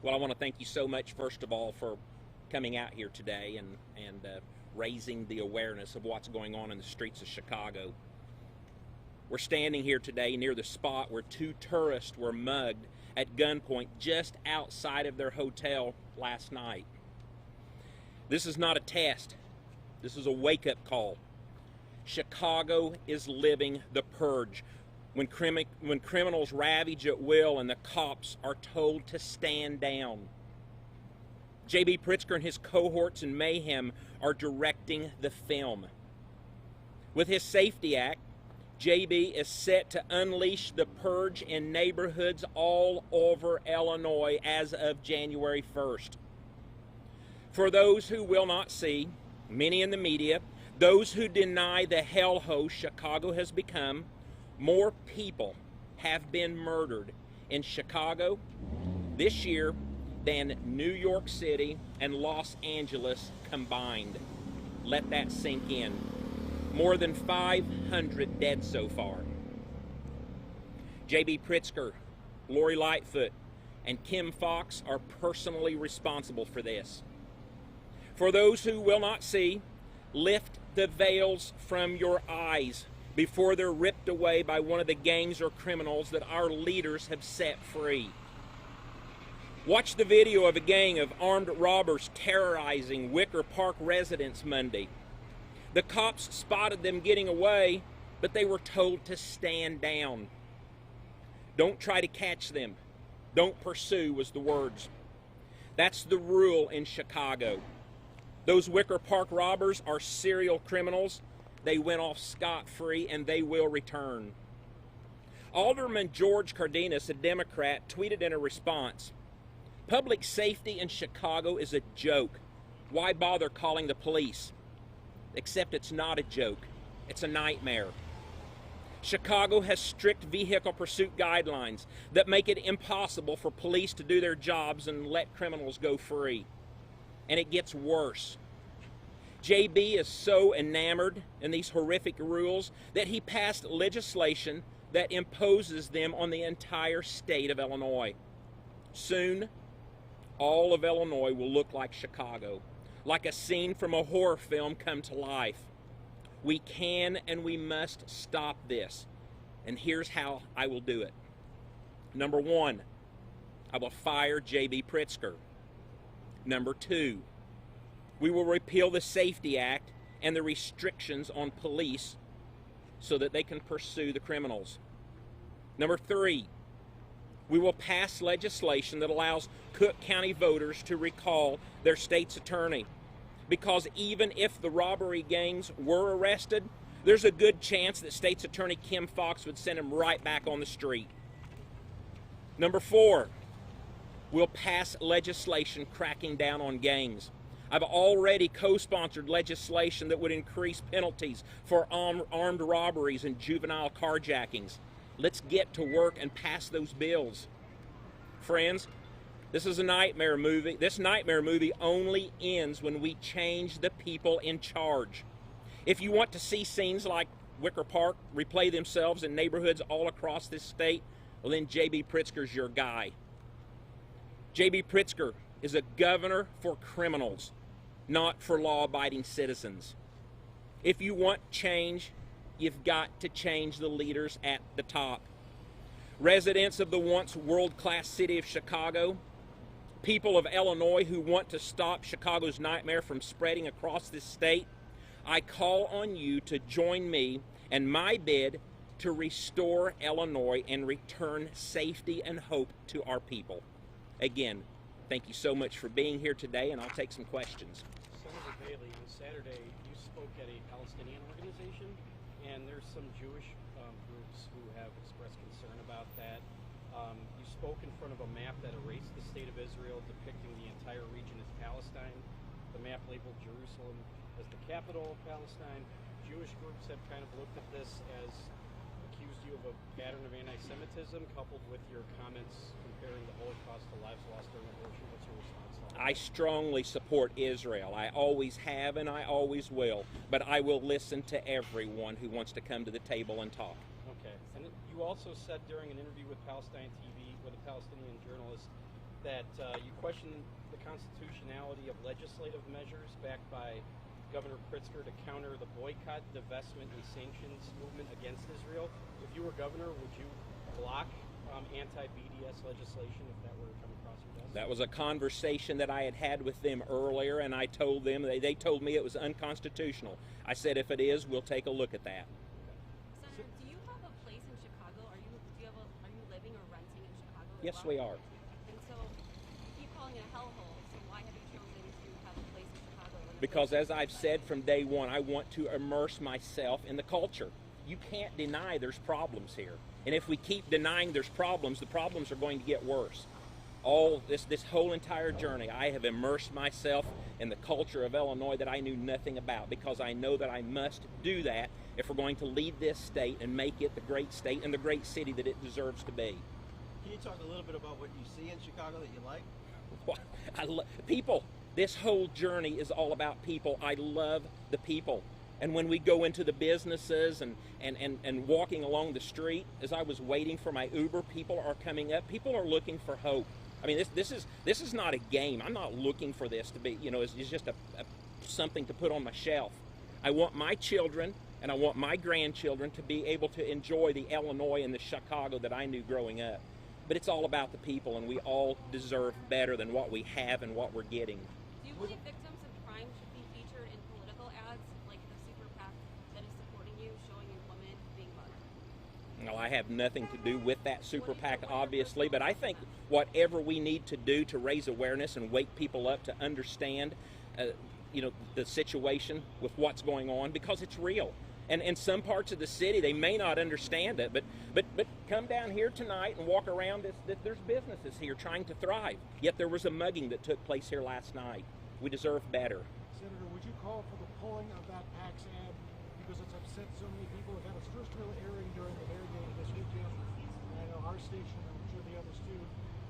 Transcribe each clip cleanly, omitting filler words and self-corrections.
Well, I want to thank you so much, first of all, for coming out here today and raising the awareness of what's going on in the streets of Chicago. We're standing here today near the spot where two tourists were mugged at gunpoint just outside of their hotel last night. This is not a test. This is a wake-up call. Chicago is living the purge. When criminals ravage at will and the cops are told to stand down. J.B. Pritzker and his cohorts in mayhem are directing the film. With his Safety Act, J.B. is set to unleash the purge in neighborhoods all over Illinois as of January 1st. For those who will not see, many in the media, those who deny the hellhole Chicago has become, more people have been murdered in Chicago this year than New York City and Los Angeles combined. Let that sink in. More than 500 dead so far. J.B. Pritzker, Lori Lightfoot, and Kim Foxx are personally responsible for this. For those who will not see, lift the veils from your eyes before they're ripped away by one of the gangs or criminals that our leaders have set free. Watch the video of a gang of armed robbers terrorizing Wicker Park residents Monday. The cops spotted them getting away, but they were told to stand down. Don't try to catch them. Don't pursue was the words. That's the rule in Chicago. Those Wicker Park robbers are serial criminals. They went off scot-free, and they will return. Alderman George Cardenas, a Democrat, tweeted in a response, "Public safety in Chicago is a joke. Why bother calling the police?" Except it's not a joke. It's a nightmare. Chicago has strict vehicle pursuit guidelines that make it impossible for police to do their jobs and let criminals go free. And it gets worse. J.B. is so enamored in these horrific rules that he passed legislation that imposes them on the entire state of Illinois. Soon, all of Illinois will look like Chicago, like a scene from a horror film come to life. We can and we must stop this. And here's how I will do it. Number one, I will fire J.B. Pritzker. Number two, we will repeal the Safety Act and the restrictions on police so that they can pursue the criminals. Number three, we will pass legislation that allows Cook County voters to recall their state's attorney. Because even if the robbery gangs were arrested, there's a good chance that State's Attorney Kim Foxx would send them right back on the street. Number four, we'll pass legislation cracking down on gangs. I've already co-sponsored legislation that would increase penalties for armed robberies and juvenile carjackings. Let's get to work and pass those bills. Friends, this is a nightmare movie. This nightmare movie only ends when we change the people in charge. If you want to see scenes like Wicker Park replay themselves in neighborhoods all across this state, well then J.B. Pritzker's your guy. J.B. Pritzker is a governor for criminals, not for law-abiding citizens. If you want change, you've got to change the leaders at the top. Residents of the once world-class city of Chicago, people of Illinois who want to stop Chicago's nightmare from spreading across this state, I call on you to join me in my bid to restore Illinois and return safety and hope to our people. Again, thank you so much for being here today, and I'll take some questions. Senator Bailey, on Saturday you spoke at a Palestinian organization, and there's some Jewish groups who have expressed concern about that. You spoke in front of a map that erased the state of Israel, depicting the entire region as Palestine. The map labeled Jerusalem as the capital of Palestine. Jewish groups have kind of looked at this as accused you of a pattern of anti-Semitism, coupled with your comments comparing the Holocaust to lives lost during abortion. What's your response to that? I strongly support Israel. I always have and I always will. But I will listen to everyone who wants to come to the table and talk. Okay. And you also said during an interview with Palestine TV with a Palestinian journalist that you question the constitutionality of legislative measures backed by Governor Pritzker to counter the boycott, divestment, and sanctions movement against Israel. If you were governor, would you block anti-BDS legislation if that were to come across your desk? That was a conversation that I had with them earlier, and I told them, they told me it was unconstitutional. I said, if it is, we'll take a look at that. Senator, do you have a place in Chicago? Are you living or renting in Chicago? Yes, we are. And so you keep calling it a hellhole, so why have you chosen to have a place in Chicago? Because as I've said from day one, I want to immerse myself in the culture. You can't deny there's problems here. And if we keep denying there's problems, the problems are going to get worse. All this whole entire journey, I have immersed myself in the culture of Illinois that I knew nothing about, because I know that I must do that if we're going to lead this state and make it the great state and the great city that it deserves to be. Can you talk a little bit about what you see in Chicago that you like? People. This whole journey is all about people. I love the people. And when we go into the businesses and walking along the street, as I was waiting for my Uber, people are coming up. People are looking for hope. I mean, this is not a game. I'm not looking for this to be, it's just something to put on my shelf. I want my children and I want my grandchildren to be able to enjoy the Illinois and the Chicago that I knew growing up. But it's all about the people, and we all deserve better than what we have and what we're getting. Do you believe victims of crime should be featured in political ads like the super PAC that is supporting you, showing you women being mugged? Well, I have nothing to do with that super PAC, obviously, but I think whatever we need to do to raise awareness and wake people up to understand, the situation with what's going on, because it's real. And in some parts of the city, they may not understand it, but come down here tonight and walk around. There's businesses here trying to thrive. Yet there was a mugging that took place here last night. We deserve better. Senator, would you call for the pulling of that PAC's ad because it's upset so many people? It had its first real airing during the Bear game this weekend. And I know our station, and I'm sure the others too,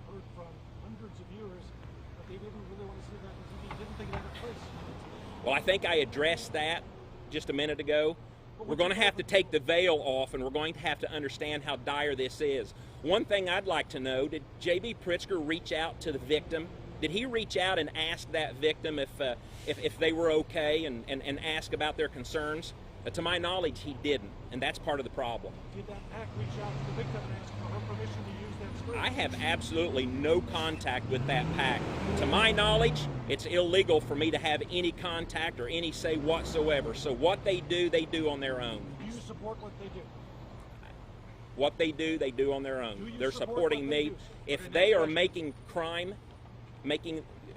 heard from hundreds of viewers that they didn't really want to see that on TV. Didn't think it had a place. Well, I think I addressed that just a minute ago. We're going to have to take the veil off, and we're going to have to understand how dire this is. One thing I'd like to know, did J.B. Pritzker reach out to the victim? Did he reach out and ask that victim if they were okay and ask about their concerns? To my knowledge, he didn't, and that's part of the problem. Did that PAC reach out to the victim and ask for her permission to use that screen? I have absolutely no contact with that PAC. To my knowledge, it's illegal for me to have any contact or any say whatsoever. So what they do on their own. Do you support what they do? What they do on their own. They're support supporting what they me. do? If they are making crime,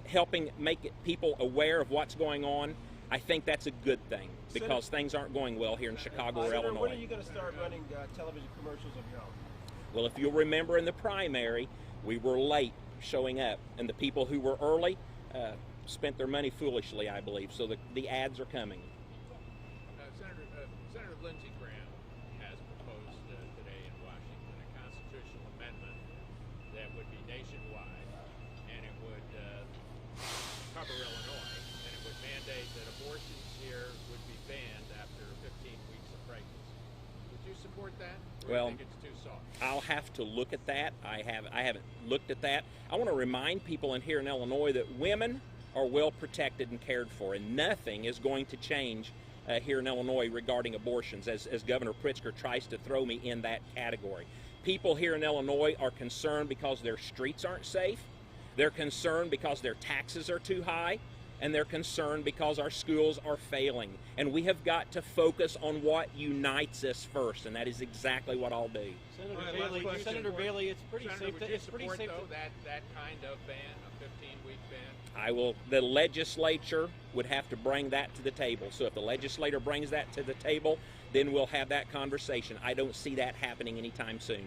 helping make people aware of what's going on, I think that's a good thing, because things aren't going well here in Chicago or Senator, Illinois. when are you going to start running television commercials of your own? Well, if you'll remember in the primary, we were late showing up, and the people who were early spent their money foolishly, I believe. So the ads are coming. Senator Lindsey Graham has proposed today in Washington a constitutional amendment that would be nationwide, and it would cover Illinois, and it would mandate that abortions here would be banned after 15 weeks of pregnancy. Would you support that? Or Well, do you think it's too soft? I'll have to look at that. I haven't looked at that. I want to remind people in here in Illinois that women are well protected and cared for, and nothing is going to change here in Illinois regarding abortions, as Governor Pritzker tries to throw me in that category. People here in Illinois are concerned because their streets aren't safe. They're concerned because their taxes are too high. And they're concerned because our schools are failing. And we have got to focus on what unites us first, and that is exactly what I'll do. Senator Bailey, it's pretty Senator, safe. would you It's pretty support, safe. though, that kind of ban, a 15-week ban? The legislature would have to bring that to the table. So if the legislature brings that to the table, then we'll have that conversation. I don't see that happening anytime soon.